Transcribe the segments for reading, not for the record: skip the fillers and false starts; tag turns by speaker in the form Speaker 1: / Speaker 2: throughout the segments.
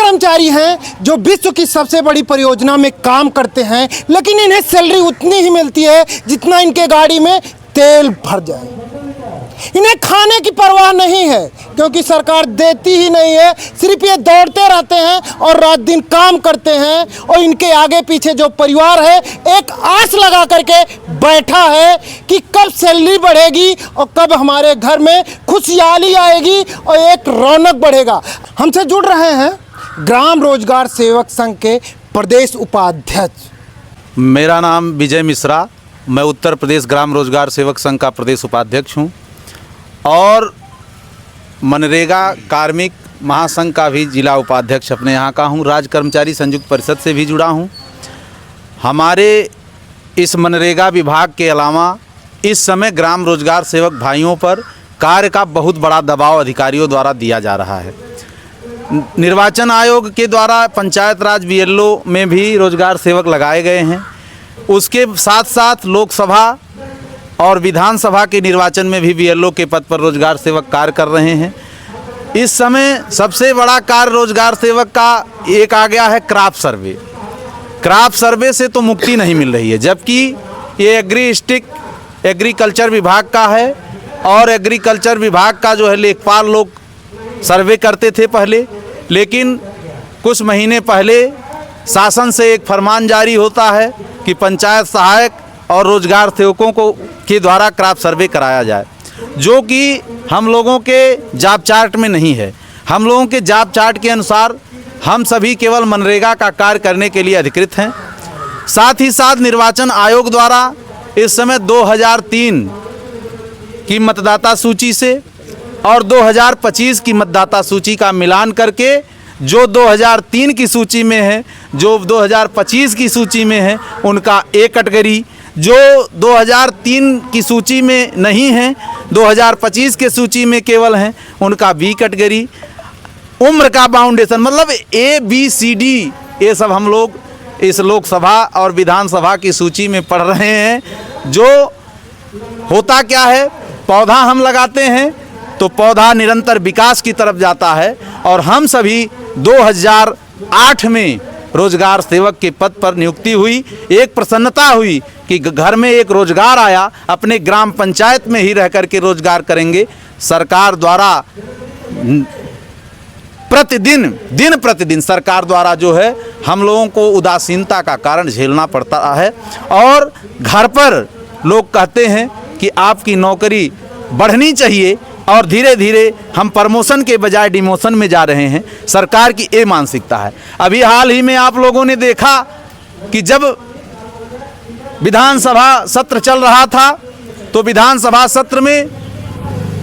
Speaker 1: कर्मचारी हैं जो विश्व की सबसे बड़ी परियोजना में काम करते हैं, लेकिन इन्हें सैलरी उतनी ही मिलती है जितना इनके गाड़ी में तेल भर जाए। इन्हें खाने की परवाह नहीं है क्योंकि सरकार देती ही नहीं है। सिर्फ ये दौड़ते रहते हैं और रात दिन काम करते हैं और इनके आगे पीछे जो परिवार है एक आस लगा करके बैठा है कि कब सैलरी बढ़ेगी और कब हमारे घर में खुशहाली आएगी और एक रौनक बढ़ेगा। हमसे जुड़ रहे हैं ग्राम रोजगार सेवक संघ के प्रदेश उपाध्यक्ष।
Speaker 2: मेरा नाम विजय मिश्रा, मैं उत्तर प्रदेश ग्राम रोजगार सेवक संघ का प्रदेश उपाध्यक्ष हूं और मनरेगा कार्मिक महासंघ का भी जिला उपाध्यक्ष अपने यहाँ का हूँ। राज्य कर्मचारी संयुक्त परिषद से भी जुड़ा हूँ। हमारे इस मनरेगा विभाग के अलावा इस समय ग्राम रोजगार सेवक भाइयों पर कार्य का बहुत बड़ा दबाव अधिकारियों द्वारा दिया जा रहा है। निर्वाचन आयोग के द्वारा पंचायत राज बीएलओ में भी रोजगार सेवक लगाए गए हैं। उसके साथ साथ लोकसभा और विधानसभा के निर्वाचन में भी बीएलओ के पद पर रोजगार सेवक कार्य कर रहे हैं। इस समय सबसे बड़ा कार्य रोजगार सेवक का एक आ गया है क्राप सर्वे। क्राप सर्वे से तो मुक्ति नहीं मिल रही है, जबकि ये एग्रीकल्चर विभाग का है और एग्रीकल्चर विभाग का जो है लेखपाल लोग सर्वे करते थे पहले, लेकिन कुछ महीने पहले शासन से एक फरमान जारी होता है कि पंचायत सहायक और रोजगार सेवकों को के द्वारा क्रॉप सर्वे कराया जाए, जो कि हम लोगों के जॉब चार्ट में नहीं है। हम लोगों के जॉब चार्ट के अनुसार हम सभी केवल मनरेगा का कार्य करने के लिए अधिकृत हैं। साथ ही साथ निर्वाचन आयोग द्वारा इस समय 2003 की मतदाता सूची से और 2025 की मतदाता सूची का मिलान करके जो 2003 की सूची में है, जो 2025 की सूची में है, उनका ए कैटेगरी, जो 2003 की सूची में नहीं है 2025 के सूची में केवल हैं, उनका बी कैटेगरी। उम्र का बाउंडेशन मतलब ABCD ये सब हम लोग इस लोकसभा और विधानसभा की सूची में पढ़ रहे हैं। जो होता क्या है, पौधा हम लगाते हैं तो पौधा निरंतर विकास की तरफ जाता है और हम सभी 2008 में रोजगार सेवक के पद पर नियुक्ति हुई। एक प्रसन्नता हुई कि घर में एक रोजगार आया, अपने ग्राम पंचायत में ही रह कर के रोजगार करेंगे। सरकार द्वारा दिन प्रतिदिन सरकार द्वारा जो है हम लोगों को उदासीनता का कारण झेलना पड़ता है और घर पर लोग कहते हैं कि आपकी नौकरी बढ़नी चाहिए और धीरे धीरे हम प्रमोशन के बजाय डिमोशन में जा रहे हैं। सरकार की ये मानसिकता है। अभी हाल ही में आप लोगों ने देखा कि जब विधानसभा सत्र चल रहा था तो विधानसभा सत्र में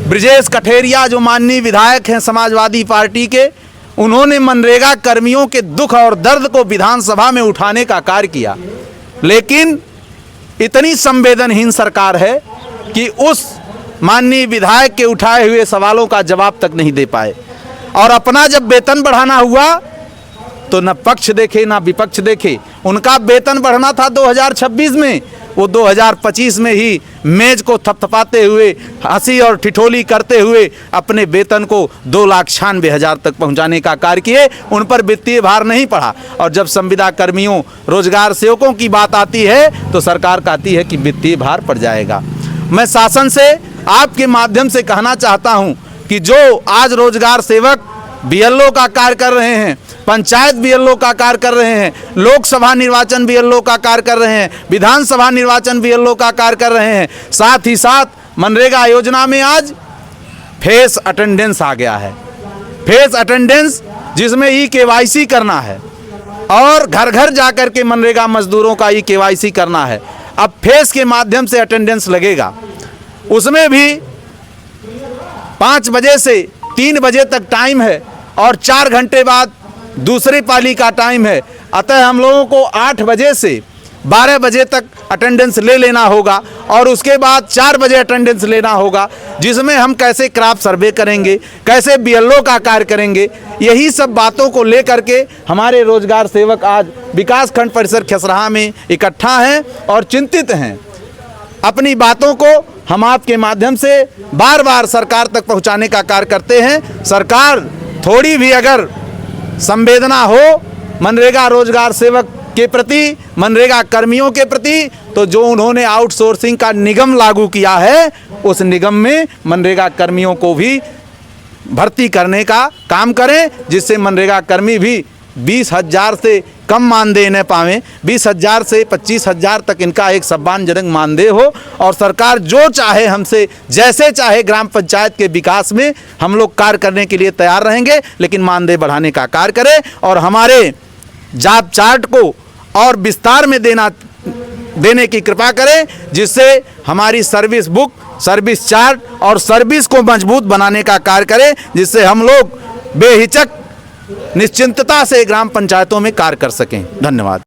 Speaker 2: ब्रिजेश कठेरिया जो माननीय विधायक हैं समाजवादी पार्टी के, उन्होंने मनरेगा कर्मियों के दुख और दर्द को विधानसभा में उठाने का कार्य किया, लेकिन इतनी संवेदनहीन सरकार है कि उस माननीय विधायक के उठाए हुए सवालों का जवाब तक नहीं दे पाए। और अपना जब वेतन बढ़ाना हुआ तो न पक्ष देखे न विपक्ष देखे। उनका वेतन बढ़ना था 2026 में, वो 2025 में ही मेज को थपथपाते हुए हंसी और ठिठोली करते हुए अपने वेतन को 2,96,000 तक पहुंचाने का कार्य किए। उन पर वित्तीय भार नहीं पड़ा। और जब संविदा कर्मियों रोजगार सेवकों की बात आती है तो सरकार कहती है कि वित्तीय भार पड़ जाएगा। मैं शासन से आपके माध्यम से कहना चाहता हूं कि जो आज रोजगार सेवक बीएलओ का कार्य कर रहे हैं, पंचायत बीएलओ का कार्य कर रहे हैं, लोकसभा निर्वाचन बीएलओ का कार्य कर रहे हैं, विधानसभा निर्वाचन बीएलओ का कार्य कर रहे हैं, साथ ही साथ मनरेगा योजना में आज फेस अटेंडेंस आ गया है। फेस अटेंडेंस जिसमें KYC करना है और घर घर जाकर के मनरेगा मजदूरों का KYC करना है। अब फेस के माध्यम से अटेंडेंस लगेगा, उसमें भी 5 बजे से 3 बजे तक टाइम है और 4 घंटे बाद दूसरी पाली का टाइम है। अतः हम लोगों को 8 बजे से 12 बजे तक अटेंडेंस ले लेना होगा और उसके बाद 4 बजे अटेंडेंस लेना होगा, जिसमें हम कैसे क्रॉप सर्वे करेंगे, कैसे बीएलओ का कार्य करेंगे, यही सब बातों को लेकर के हमारे रोजगार सेवक आज विकास खंड परिसर खसराहा में इकट्ठा हैं और चिंतित हैं। अपनी बातों को हम आपके माध्यम से बार बार सरकार तक पहुंचाने का कार्य करते हैं। सरकार थोड़ी भी अगर संवेदना हो मनरेगा रोजगार सेवक के प्रति, मनरेगा कर्मियों के प्रति, तो जो उन्होंने आउटसोर्सिंग का निगम लागू किया है उस निगम में मनरेगा कर्मियों को भी भर्ती करने का काम करें, जिससे मनरेगा कर्मी भी 20,000 से कम मानदेय न पावें, 20,000 से 25,000 तक इनका एक सम्मानजनक मानदेय हो। और सरकार जो चाहे हमसे, जैसे चाहे ग्राम पंचायत के विकास में हम लोग कार्य करने के लिए तैयार रहेंगे, लेकिन मानदेय बढ़ाने का कार्य करें और हमारे जॉब चार्ट को और विस्तार में देने की कृपा करें, जिससे हमारी सर्विस बुक, सर्विस चार्ट और सर्विस को मजबूत बनाने का कार्य करें, जिससे हम लोग बेहिचक निश्चिंतता से ग्राम पंचायतों में कार्य कर सकें। धन्यवाद।